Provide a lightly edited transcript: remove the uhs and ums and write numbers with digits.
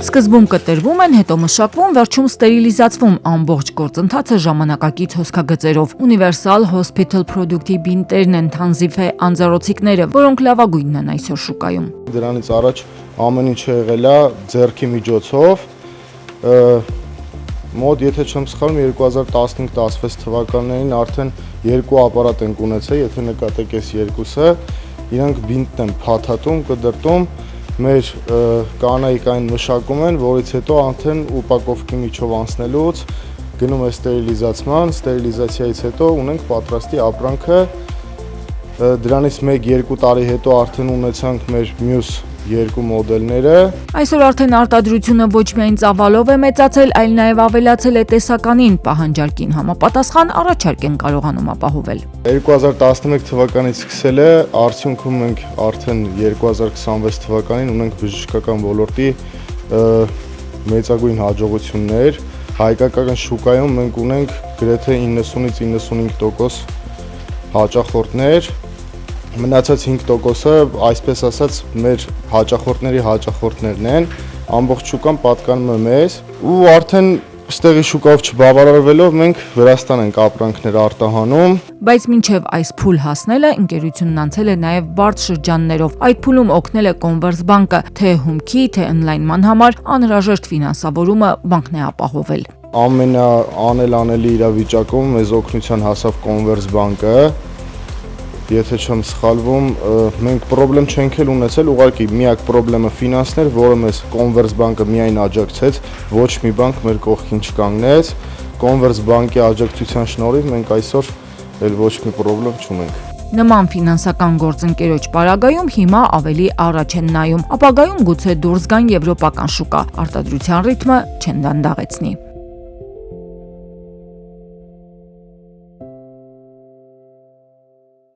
Սկզբում կտրվում են, հետո մշակվում, վերջում ստերիլիզացվում ամբողջ գործընթացը ժամանակակից հոսքագծերով։ Universal Hospital Product-ի բինտերն են թանզիֆե անձեռոցիկները, որոնք լավագույնն են այսօր շուկայում։ Դրանից առաջ ամեն ինչ եղել է ձեռքի միջոցով։ Մոտ, եթե չեմ սխալվում, 2015-16 թվականներին արդեն երկու ապարատ ենք ունեցել, եթե նկատեք այս երկուսը, իրանք բինտն են փաթաթում, կդրտում, մեր կանայքային մշակում են, որից հետո արդեն ուպակովքի միջով անցնելուց գնում է ստերիլիզացման, ստերիլիզացիայից հետո ունենք պատրաստի ապրանքը, դրանից 1-2 տարի հետո արդեն ունեցանք մեր մյուս երկու մոդելները։ Այսօր արդեն արտադրությունը ոչ միայն ծավալով է մեծացել, այլ նաև ավելացել է տեսականին, պահանջարկին համապատասխան առաջարկ են կարողանում ապահովել։ 2011 թվականից սկսել է, արդյունքում մենք արդեն 2026 թվականին ունենք բժշկական ոլորտի մեծագույն հաջողություններ։ Հայկական շուկայում մենք ունենք գրեթե 90-ից 95% հաճախորդներ, մնացած 5%-ը, այսպես ասած, մեր հաճախորդների հաճախորդներն են, ամբողջ շուկան պատկանում է մեզ, ու արդեն ստեղի շուկայով չբավարարվելով մենք Վրաստան ենք ապրանքներ արտահանում։ Բայց մինչև այս փուլ հասնելը ընկերությունն անցել է նաև բարդ շրջաններով։ Այդ փուլում օգնել է Conversbank-ը, թե հումքի, թե ընդլայնման համար անհրաժեշտ ֆինանսավորումը բանկն է ապահովել։ Ամենաանելանելի իրավիճակում մեզ օգնության հասավ Conversbank-ը։ Եթե չեմ սխալվում, մենք պրոբլեմ չենք էլ ունեցել, ուղղակի միակ պրոբլեմը ֆինանսներ, որը մեզ Conversbank-ը միայն աջակցեց, ոչ մի բանկ մեր կողքին չկանգնեց։ Conversbank-ի աջակցության շնորհիվ մենք այսօր էլ ոչ մի պրոբլեմ չունենք։ Նման ֆինանսական գործընկերոջ պարագայում հիմա ավելի առաջ են նայում, ապագայում գուցե դուրս գան եվրոպական շուկա, արտադրության ռիթմը չեն դանդաղեցնի։